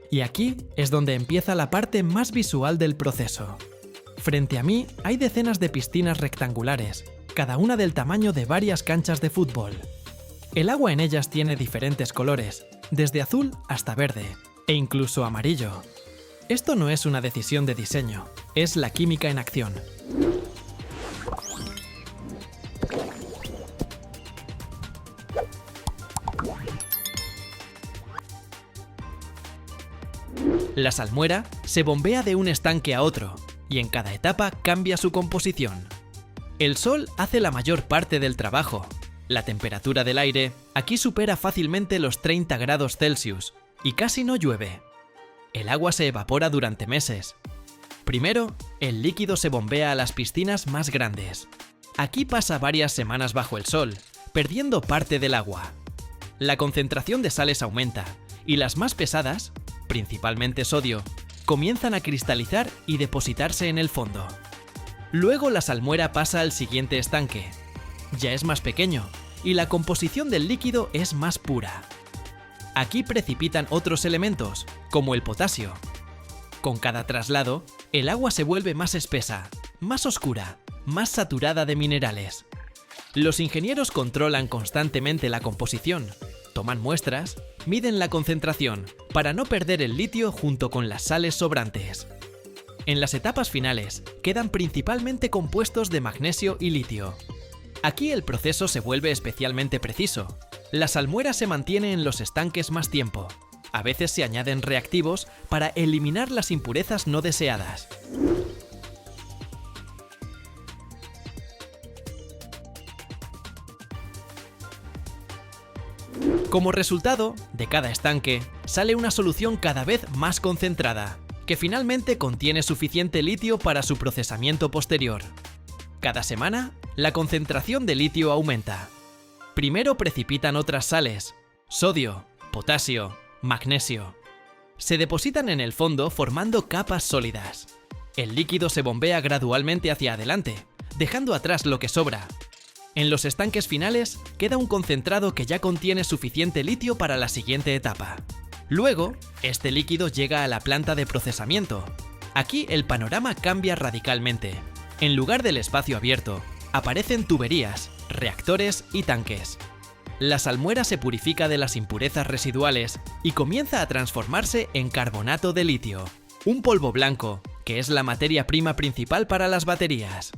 Y aquí es donde empieza la parte más visual del proceso. Frente a mí hay decenas de piscinas rectangulares, cada una del tamaño de varias canchas de fútbol. El agua en ellas tiene diferentes colores, desde azul hasta verde, e incluso amarillo. Esto no es una decisión de diseño, es la química en acción. La salmuera se bombea de un estanque a otro, y en cada etapa cambia su composición. El sol hace la mayor parte del trabajo. La temperatura del aire aquí supera fácilmente los 30 grados Celsius, y casi no llueve. El agua se evapora durante meses. Primero, el líquido se bombea a las piscinas más grandes. Aquí pasa varias semanas bajo el sol, perdiendo parte del agua. La concentración de sales aumenta, y las más pesadas, principalmente sodio, comienzan a cristalizar y depositarse en el fondo. Luego la salmuera pasa al siguiente estanque. Ya es más pequeño, y la composición del líquido es más pura. Aquí precipitan otros elementos, como el potasio. Con cada traslado, el agua se vuelve más espesa, más oscura, más saturada de minerales. Los ingenieros controlan constantemente la composición, toman muestras, miden la concentración para no perder el litio junto con las sales sobrantes. En las etapas finales quedan principalmente compuestos de magnesio y litio. Aquí el proceso se vuelve especialmente preciso. La salmuera se mantiene en los estanques más tiempo. A veces se añaden reactivos para eliminar las impurezas no deseadas. Como resultado, de cada estanque sale una solución cada vez más concentrada, que finalmente contiene suficiente litio para su procesamiento posterior. Cada semana, la concentración de litio aumenta. Primero precipitan otras sales, sodio, potasio, magnesio. Se depositan en el fondo formando capas sólidas. El líquido se bombea gradualmente hacia adelante, dejando atrás lo que sobra. En los estanques finales queda un concentrado que ya contiene suficiente litio para la siguiente etapa. Luego, este líquido llega a la planta de procesamiento. Aquí el panorama cambia radicalmente. En lugar del espacio abierto, aparecen tuberías, reactores y tanques. La salmuera se purifica de las impurezas residuales y comienza a transformarse en carbonato de litio, un polvo blanco que es la materia prima principal para las baterías.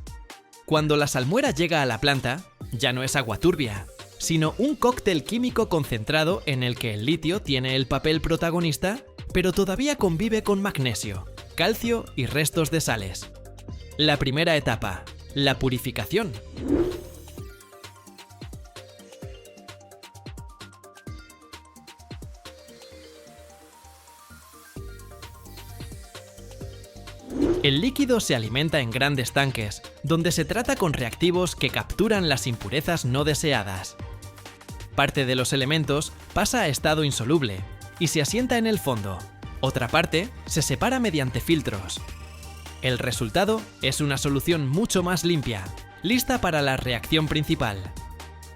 Cuando la salmuera llega a la planta, ya no es agua turbia, sino un cóctel químico concentrado en el que el litio tiene el papel protagonista, pero todavía convive con magnesio, calcio y restos de sales. La primera etapa, la purificación. El líquido se alimenta en grandes tanques, donde se trata con reactivos que capturan las impurezas no deseadas. Parte de los elementos pasa a estado insoluble y se asienta en el fondo. Otra parte se separa mediante filtros. El resultado es una solución mucho más limpia, lista para la reacción principal.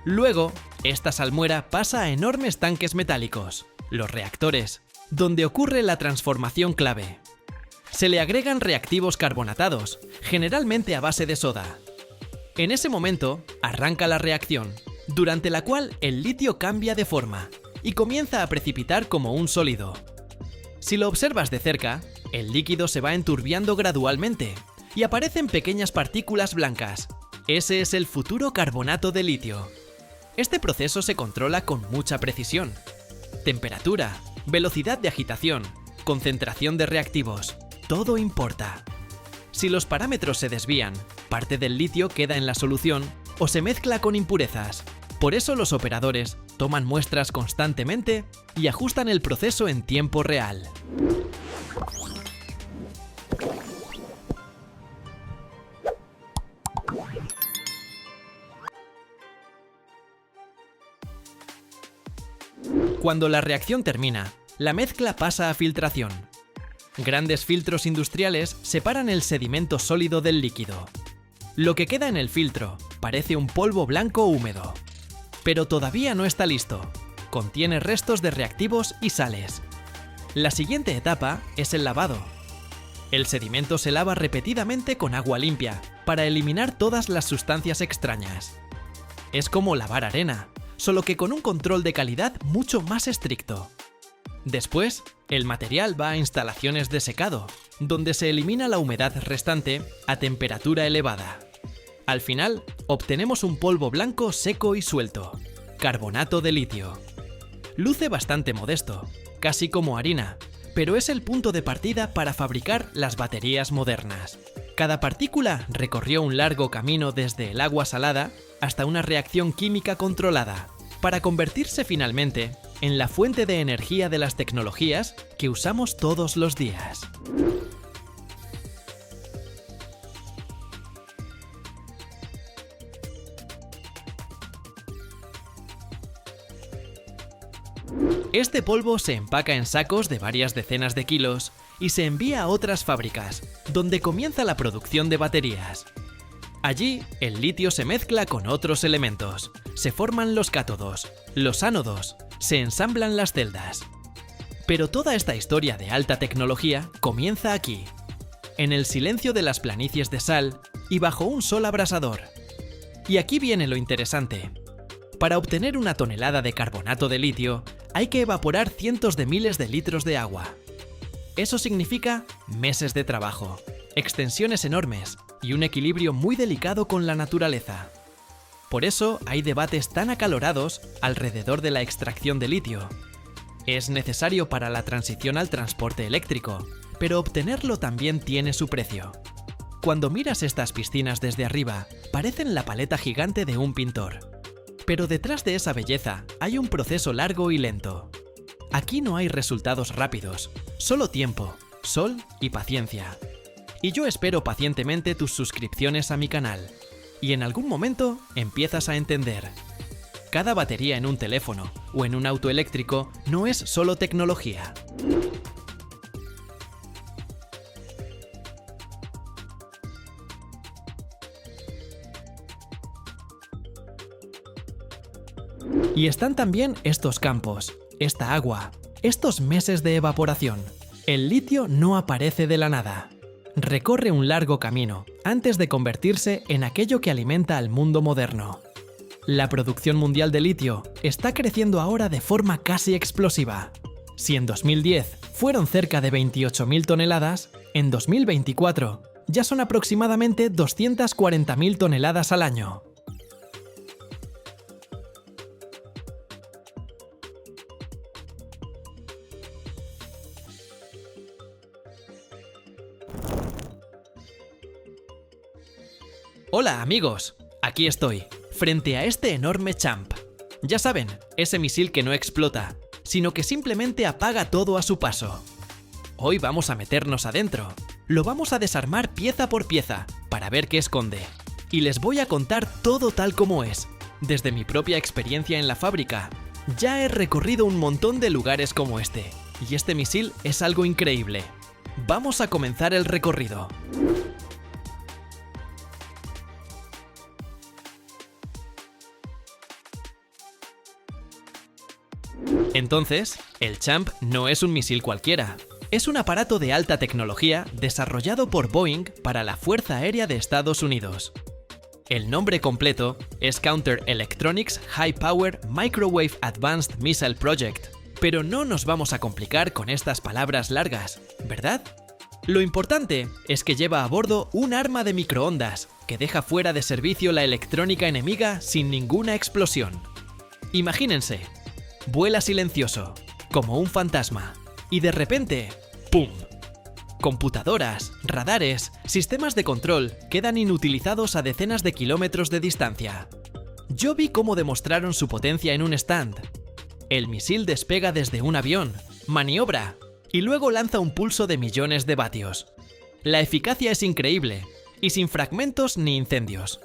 Luego, esta salmuera pasa a enormes tanques metálicos, los reactores, donde ocurre la transformación clave. Se le agregan reactivos carbonatados, generalmente a base de soda. En ese momento, arranca la reacción, durante la cual el litio cambia de forma y comienza a precipitar como un sólido. Si lo observas de cerca, el líquido se va enturbiando gradualmente y aparecen pequeñas partículas blancas. Ese es el futuro carbonato de litio. Este proceso se controla con mucha precisión. Temperatura, velocidad de agitación, concentración de reactivos, todo importa. Si los parámetros se desvían, parte del litio queda en la solución o se mezcla con impurezas. Por eso los operadores toman muestras constantemente y ajustan el proceso en tiempo real. Cuando la reacción termina, la mezcla pasa a filtración. Grandes filtros industriales separan el sedimento sólido del líquido. Lo que queda en el filtro parece un polvo blanco húmedo. Pero todavía no está listo. Contiene restos de reactivos y sales. La siguiente etapa es el lavado. El sedimento se lava repetidamente con agua limpia para eliminar todas las sustancias extrañas. Es como lavar arena, solo que con un control de calidad mucho más estricto. Después, el material va a instalaciones de secado, donde se elimina la humedad restante a temperatura elevada. Al final, obtenemos un polvo blanco seco y suelto, carbonato de litio. Luce bastante modesto, casi como harina, pero es el punto de partida para fabricar las baterías modernas. Cada partícula recorrió un largo camino desde el agua salada hasta una reacción química controlada, para convertirse finalmente en la fuente de energía de las tecnologías que usamos todos los días. Este polvo se empaca en sacos de varias decenas de kilos y se envía a otras fábricas, donde comienza la producción de baterías. Allí, el litio se mezcla con otros elementos, se forman los cátodos, los ánodos, se ensamblan las celdas. Pero toda esta historia de alta tecnología comienza aquí, en el silencio de las planicies de sal y bajo un sol abrasador. Y aquí viene lo interesante. Para obtener una tonelada de carbonato de litio, hay que evaporar cientos de miles de litros de agua. Eso significa meses de trabajo, extensiones enormes y un equilibrio muy delicado con la naturaleza. Por eso hay debates tan acalorados alrededor de la extracción de litio. Es necesario para la transición al transporte eléctrico, pero obtenerlo también tiene su precio. Cuando miras estas piscinas desde arriba, parecen la paleta gigante de un pintor. Pero detrás de esa belleza hay un proceso largo y lento. Aquí no hay resultados rápidos, solo tiempo, sol y paciencia. Y yo espero pacientemente tus suscripciones a mi canal. Y en algún momento empiezas a entender. Cada batería en un teléfono o en un auto eléctrico no es solo tecnología. Y están también estos campos, esta agua, estos meses de evaporación. El litio no aparece de la nada. Recorre un largo camino antes de convertirse en aquello que alimenta al mundo moderno. La producción mundial de litio está creciendo ahora de forma casi explosiva. Si en 2010 fueron cerca de 28.000 toneladas, en 2024 ya son aproximadamente 240.000 toneladas al año. Hola amigos, aquí estoy, frente a este enorme Champ. Ya saben, ese misil que no explota, sino que simplemente apaga todo a su paso. Hoy vamos a meternos adentro, lo vamos a desarmar pieza por pieza, para ver qué esconde. Y les voy a contar todo tal como es, desde mi propia experiencia en la fábrica. Ya he recorrido un montón de lugares como este, y este misil es algo increíble. Vamos a comenzar el recorrido. Entonces, el Champ no es un misil cualquiera. Es un aparato de alta tecnología desarrollado por Boeing para la Fuerza Aérea de Estados Unidos. El nombre completo es Counter Electronics High Power Microwave Advanced Missile Project. Pero no nos vamos a complicar con estas palabras largas, ¿verdad? Lo importante es que lleva a bordo un arma de microondas que deja fuera de servicio la electrónica enemiga sin ninguna explosión. Imagínense. Vuela silencioso, como un fantasma, y de repente, ¡pum! Computadoras, radares, sistemas de control quedan inutilizados a decenas de kilómetros de distancia. Yo vi cómo demostraron su potencia en un stand. El misil despega desde un avión, maniobra, y luego lanza un pulso de millones de vatios. La eficacia es increíble, y sin fragmentos ni incendios.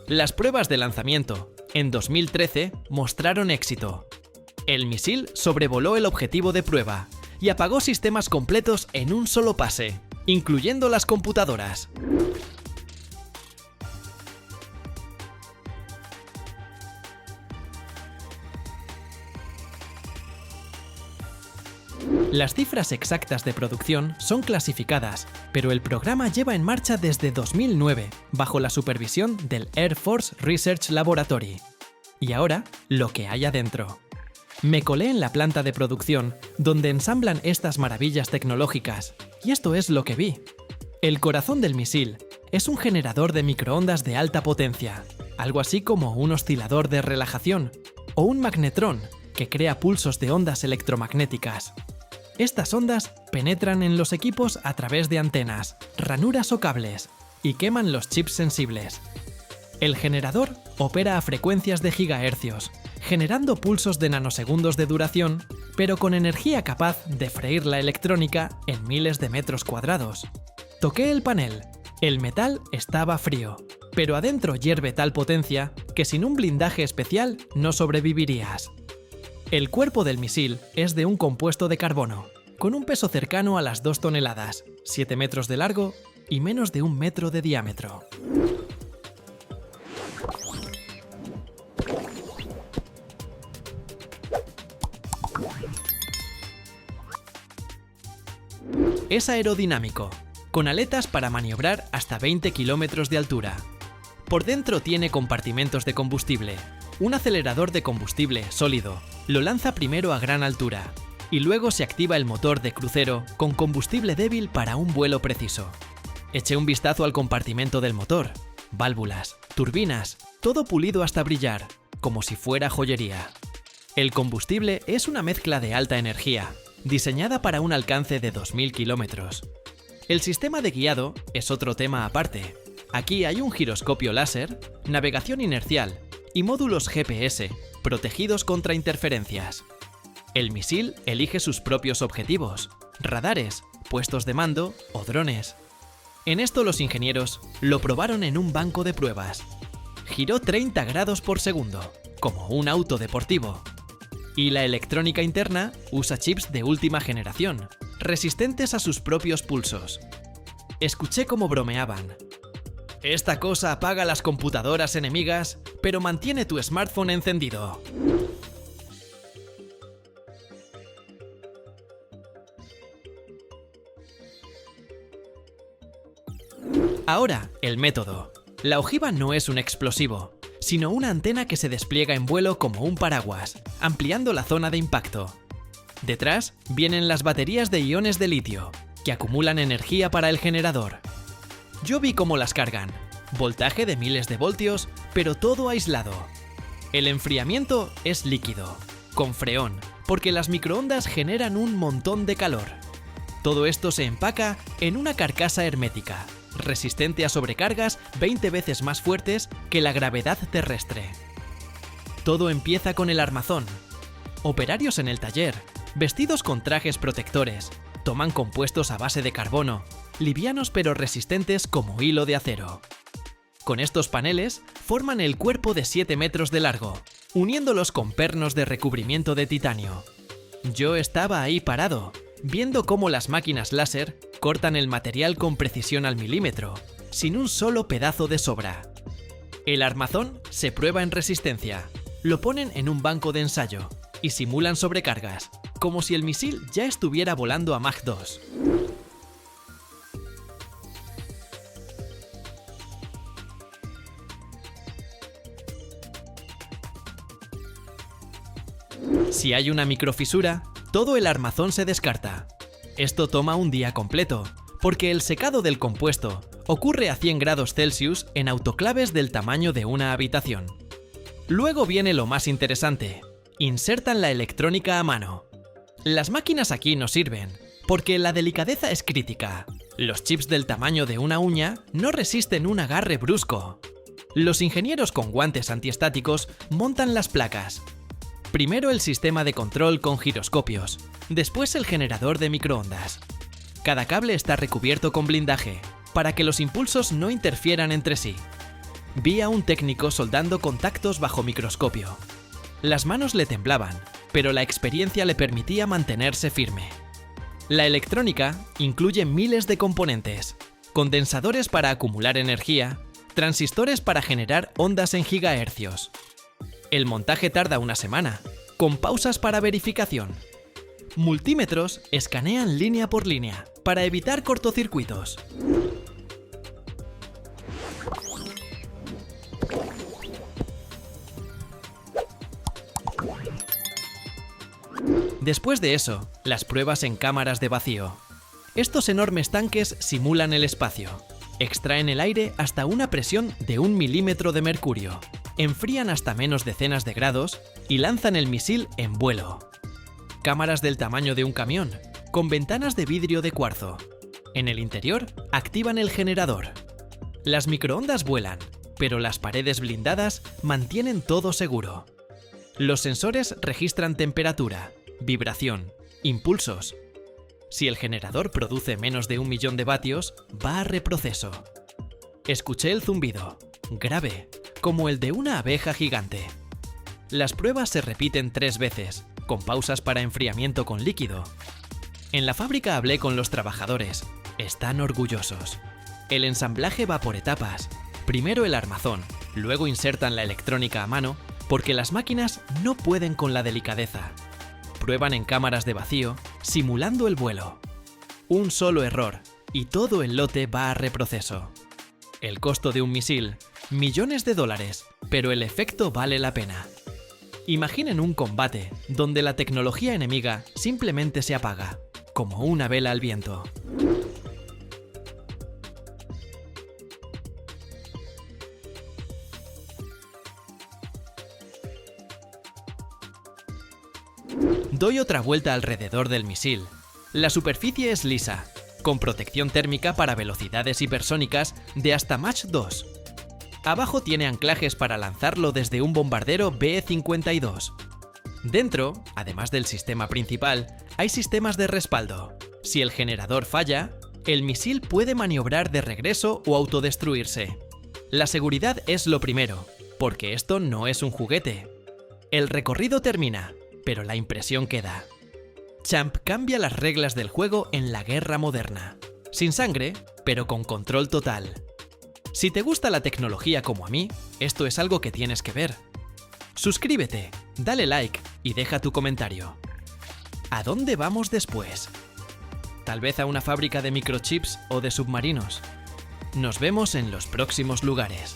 Las pruebas de lanzamiento, en 2013, mostraron éxito. El misil sobrevoló el objetivo de prueba y apagó sistemas completos en un solo pase, incluyendo las computadoras. Las cifras exactas de producción son clasificadas, pero el programa lleva en marcha desde 2009, bajo la supervisión del Air Force Research Laboratory. Y ahora, lo que hay adentro. Me colé en la planta de producción, donde ensamblan estas maravillas tecnológicas, y esto es lo que vi. El corazón del misil es un generador de microondas de alta potencia, algo así como un oscilador de relajación, o un magnetrón, que crea pulsos de ondas electromagnéticas. Estas ondas penetran en los equipos a través de antenas, ranuras o cables, y queman los chips sensibles. El generador opera a frecuencias de gigahercios, generando pulsos de nanosegundos de duración, pero con energía capaz de freír la electrónica en miles de metros cuadrados. Toqué el panel. El metal estaba frío, pero adentro hierve tal potencia que sin un blindaje especial no sobrevivirías. El cuerpo del misil es de un compuesto de carbono, con un peso cercano a las 2 toneladas, 7 metros de largo y menos de 1 metro de diámetro. Es aerodinámico, con aletas para maniobrar hasta 20 kilómetros de altura. Por dentro tiene compartimentos de combustible. Un acelerador de combustible sólido lo lanza primero a gran altura y luego se activa el motor de crucero con combustible débil para un vuelo preciso. Eché un vistazo al compartimento del motor. Válvulas, turbinas, todo pulido hasta brillar, como si fuera joyería. El combustible es una mezcla de alta energía, diseñada para un alcance de 2000 kilómetros. El sistema de guiado es otro tema aparte. Aquí hay un giroscopio láser, navegación inercial y módulos GPS protegidos contra interferencias. El misil elige sus propios objetivos, radares, puestos de mando o drones. En esto los ingenieros lo probaron en un banco de pruebas. Giró 30 grados por segundo, como un auto deportivo. Y la electrónica interna usa chips de última generación, resistentes a sus propios pulsos. Escuché cómo bromeaban. Esta cosa apaga las computadoras enemigas, pero mantiene tu smartphone encendido. Ahora, el método. La ojiva no es un explosivo, sino una antena que se despliega en vuelo como un paraguas, ampliando la zona de impacto. Detrás vienen las baterías de iones de litio, que acumulan energía para el generador. Yo vi cómo las cargan. Voltaje de miles de voltios, pero todo aislado. El enfriamiento es líquido, con freón, porque las microondas generan un montón de calor. Todo esto se empaca en una carcasa hermética, resistente a sobrecargas 20 veces más fuertes que la gravedad terrestre. Todo empieza con el armazón. Operarios en el taller, vestidos con trajes protectores, toman compuestos a base de carbono, livianos pero resistentes como hilo de acero. Con estos paneles forman el cuerpo de 7 metros de largo, uniéndolos con pernos de recubrimiento de titanio. Yo estaba ahí parado, viendo cómo las máquinas láser cortan el material con precisión al milímetro, sin un solo pedazo de sobra. El armazón se prueba en resistencia, lo ponen en un banco de ensayo y simulan sobrecargas, como si el misil ya estuviera volando a Mach 2. Si hay una microfisura, todo el armazón se descarta. Esto toma un día completo, porque el secado del compuesto ocurre a 100 grados Celsius en autoclaves del tamaño de una habitación. Luego viene lo más interesante. Insertan la electrónica a mano. Las máquinas aquí no sirven, porque la delicadeza es crítica. Los chips del tamaño de una uña no resisten un agarre brusco. Los ingenieros con guantes antiestáticos montan las placas. Primero el sistema de control con giroscopios, después el generador de microondas. Cada cable está recubierto con blindaje, para que los impulsos no interfieran entre sí. Vi a un técnico soldando contactos bajo microscopio. Las manos le temblaban, pero la experiencia le permitía mantenerse firme. La electrónica incluye miles de componentes, condensadores para acumular energía, transistores para generar ondas en gigahercios. El montaje tarda una semana, con pausas para verificación. Multímetros escanean línea por línea para evitar cortocircuitos. Después de eso, las pruebas en cámaras de vacío. Estos enormes tanques simulan el espacio. Extraen el aire hasta una presión de 1 milímetro de mercurio, enfrían hasta menos decenas de grados y lanzan el misil en vuelo. Cámaras del tamaño de un camión, con ventanas de vidrio de cuarzo. En el interior, activan el generador. Las microondas vuelan, pero las paredes blindadas mantienen todo seguro. Los sensores registran temperatura, vibración, impulsos. Si el generador produce menos de 1 millón de vatios, va a reproceso. Escuché el zumbido, grave, como el de una abeja gigante. Las pruebas se repiten 3 veces, con pausas para enfriamiento con líquido. En la fábrica hablé con los trabajadores. Están orgullosos. El ensamblaje va por etapas. Primero el armazón, luego insertan la electrónica a mano, porque las máquinas no pueden con la delicadeza. Prueban en cámaras de vacío, simulando el vuelo. Un solo error, y todo el lote va a reproceso. El costo de un misil, millones de dólares, pero el efecto vale la pena. Imaginen un combate donde la tecnología enemiga simplemente se apaga, como una vela al viento. Doy otra vuelta alrededor del misil. La superficie es lisa, con protección térmica para velocidades hipersónicas de hasta Mach 2. Abajo tiene anclajes para lanzarlo desde un bombardero B-52. Dentro, además del sistema principal, hay sistemas de respaldo. Si el generador falla, el misil puede maniobrar de regreso o autodestruirse. La seguridad es lo primero, porque esto no es un juguete. El recorrido termina, pero la impresión queda. Champ cambia las reglas del juego en la guerra moderna. Sin sangre, pero con control total. Si te gusta la tecnología como a mí, esto es algo que tienes que ver. Suscríbete, dale like y deja tu comentario. ¿A dónde vamos después? ¿Tal vez a una fábrica de microchips o de submarinos? Nos vemos en los próximos lugares.